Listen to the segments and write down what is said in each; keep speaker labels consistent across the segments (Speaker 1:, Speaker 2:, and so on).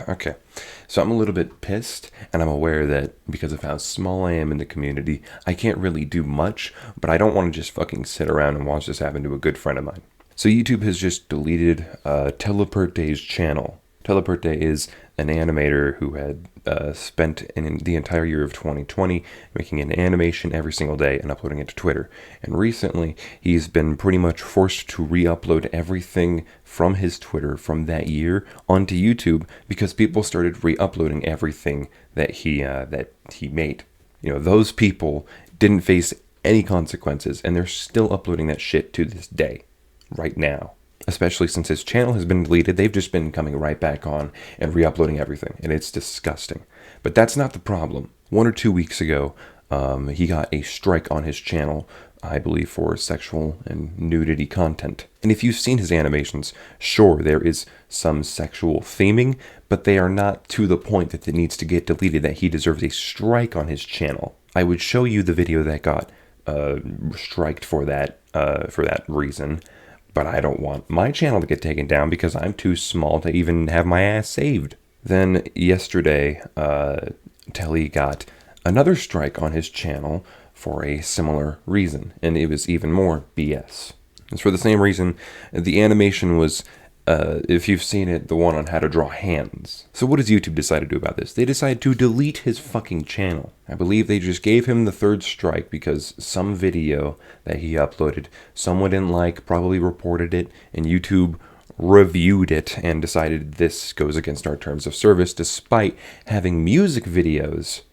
Speaker 1: Okay, so I'm a little bit pissed, and I'm aware that because of how small I am in the community, I can't really do much, but I don't want to just fucking sit around and watch this happen to a good friend of mine. So YouTube has just deleted Teleperte's channel. Teleperte is an animator who had spent the entire year of 2020 making an animation every single day and uploading it to Twitter. And recently, he's been pretty much forced to re-upload everything from his Twitter from that year onto YouTube because people started re-uploading everything that he made. You know, those people didn't face any consequences, and they're still uploading that shit to this day, right now. Especially since his channel has been deleted, they've just been coming right back on and re-uploading everything, and it's disgusting. But that's not the problem. 1 or 2 weeks ago, he got a strike on his channel, I believe for sexual and nudity content. And if you've seen his animations, sure, there is some sexual theming, but they are not to the point that it needs to get deleted, that he deserves a strike on his channel. I would show you the video that got striked for that reason, but I don't want my channel to get taken down because I'm too small to even have my ass saved. Then yesterday, Telly got another strike on his channel for a similar reason, and it was even more BS. It's for the same reason. The animation was, if you've seen it, the one on how to draw hands. So what does YouTube decide to do about this? They decide to delete his fucking channel. I believe they just gave him the third strike because some video that he uploaded, someone didn't like, probably reported it, and YouTube reviewed it and decided this goes against our terms of service, despite having music videos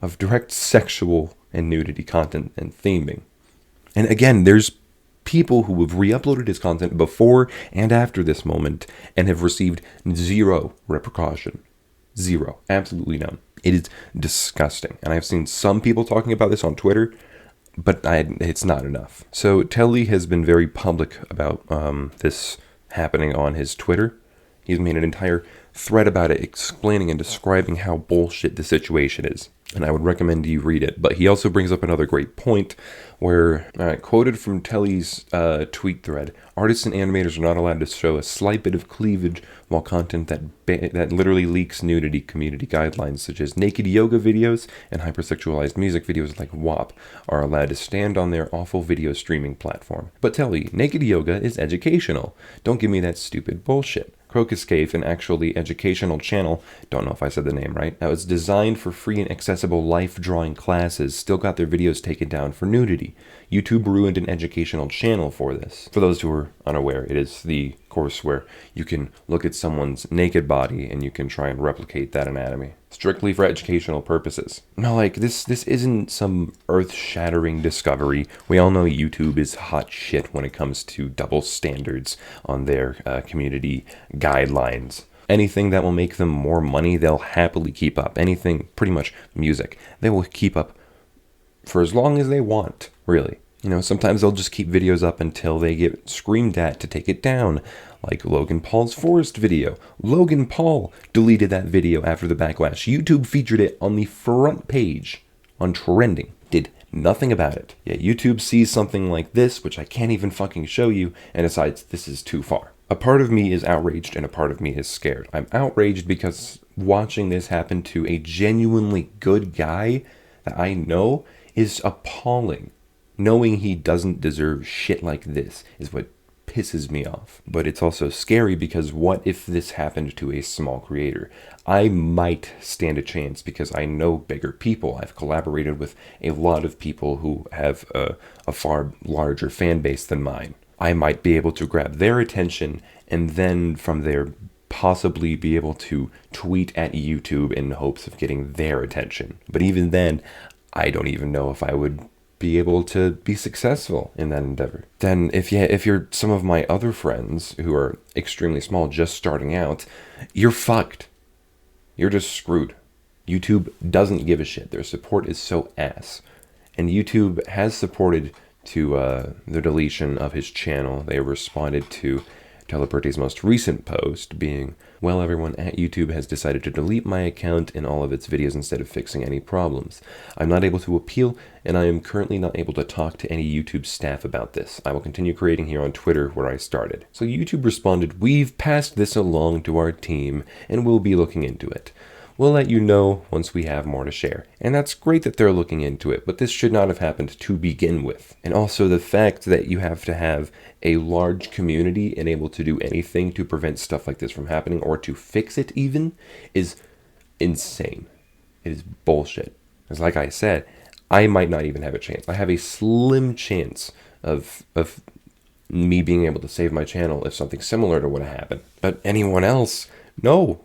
Speaker 1: of direct sexual and nudity content and theming. And again, there's people who have re-uploaded his content before and after this moment and have received zero repercussion. Zero. Absolutely none. It is disgusting. And I've seen some people talking about this on Twitter, but it's not enough. So Telly has been very public about this happening on his Twitter. He's made an entire thread about it, explaining and describing how bullshit the situation is. And I would recommend you read it. But he also brings up another great point where, quoted from Telly's tweet thread, artists and animators are not allowed to show a slight bit of cleavage, while content that literally leaks nudity community guidelines, such as naked yoga videos and hypersexualized music videos like WAP, are allowed to stand on their awful video streaming platform. But Telly, naked yoga is educational. Don't give me that stupid bullshit. Crocus Cave, an actually educational channel, don't know if I said the name right, that was designed for free and accessible life drawing classes, still got their videos taken down for nudity. YouTube ruined an educational channel for this. For those who are unaware, it is the course where you can look at someone's naked body and you can try and replicate that anatomy. Strictly for educational purposes. No, like, this isn't some earth-shattering discovery. We all know YouTube is hot shit when it comes to double standards on their community guidelines. Anything that will make them more money, they'll happily keep up. Anything, pretty much music, they will keep up for as long as they want, really. You know, sometimes they'll just keep videos up until they get screamed at to take it down. Like Logan Paul's Forest video. Logan Paul deleted that video after the backlash. YouTube featured it on the front page on trending. Did nothing about it. Yet YouTube sees something like this, which I can't even fucking show you, and decides this is too far. A part of me is outraged and a part of me is scared. I'm outraged because watching this happen to a genuinely good guy that I know is appalling. Knowing he doesn't deserve shit like this is what pisses me off. But it's also scary because what if this happened to a small creator? I might stand a chance because I know bigger people. I've collaborated with a lot of people who have a far larger fan base than mine. I might be able to grab their attention and then from there possibly be able to tweet at YouTube in hopes of getting their attention. But even then, I don't even know if I would be able to be successful in that endeavor. Then if you're some of my other friends who are extremely small, just starting out, you're fucked. You're just screwed. YouTube doesn't give a shit. Their support is so ass. And YouTube has supported to the deletion of his channel. They responded to Teleperte's most recent post being, well, everyone at YouTube has decided to delete my account and all of its videos instead of fixing any problems. I'm not able to appeal, and I am currently not able to talk to any YouTube staff about this. I will continue creating here on Twitter where I started. So YouTube responded, we've passed this along to our team, and we'll be looking into it. We'll let you know once we have more to share. And that's great that they're looking into it, but this should not have happened to begin with. And also the fact that you have to have a large community and able to do anything to prevent stuff like this from happening or to fix it even is insane. It is bullshit. Because like I said, I might not even have a chance. I have a slim chance of me being able to save my channel if something similar to what happened. But anyone else, no,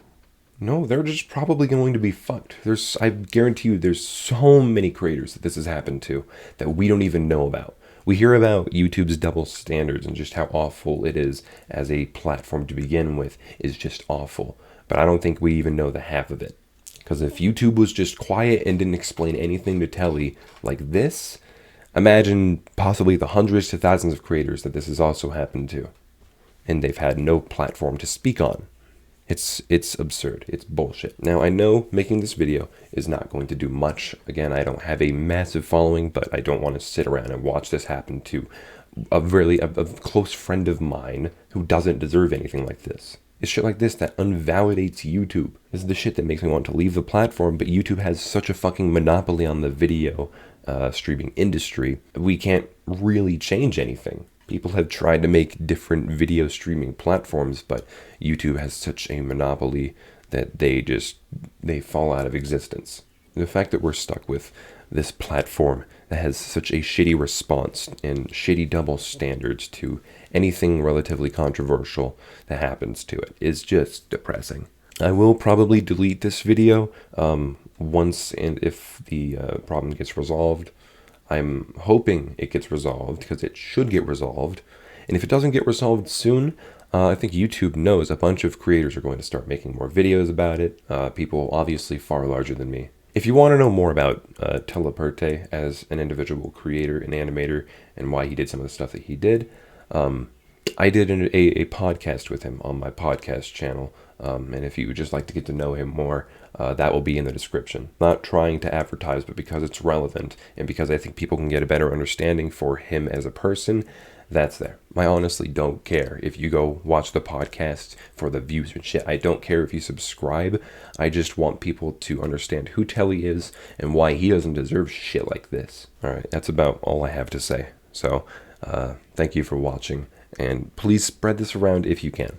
Speaker 1: they're just probably going to be fucked. I guarantee you there's so many creators that this has happened to that we don't even know about. We hear about YouTube's double standards and just how awful it is as a platform to begin with is just awful. But I don't think we even know the half of it. Because if YouTube was just quiet and didn't explain anything to Telly like this, imagine possibly the hundreds to thousands of creators that this has also happened to. And they've had no platform to speak on. It's absurd. It's bullshit. Now, I know making this video is not going to do much. Again, I don't have a massive following, but I don't want to sit around and watch this happen to a close friend of mine who doesn't deserve anything like this. It's shit like this that unvalidates YouTube. This is the shit that makes me want to leave the platform, but YouTube has such a fucking monopoly on the video streaming industry. We can't really change anything. People have tried to make different video streaming platforms, but YouTube has such a monopoly that they fall out of existence. The fact that we're stuck with this platform that has such a shitty response and shitty double standards to anything relatively controversial that happens to it is just depressing. I will probably delete this video once and if the problem gets resolved. I'm hoping it gets resolved because it should get resolved. And if it doesn't get resolved soon, I think YouTube knows a bunch of creators are going to start making more videos about it. People obviously far larger than me. If you want to know more about Teleperte as an individual creator and animator and why he did some of the stuff that he did, I did a podcast with him on my podcast channel. And if you would just like to get to know him more, that will be in the description. Not trying to advertise, but because it's relevant and because I think people can get a better understanding for him as a person, that's there. I honestly don't care if you go watch the podcast for the views and shit. I don't care if you subscribe. I just want people to understand who Telly is and why he doesn't deserve shit like this. All right, that's about all I have to say. So, thank you for watching, and please spread this around if you can.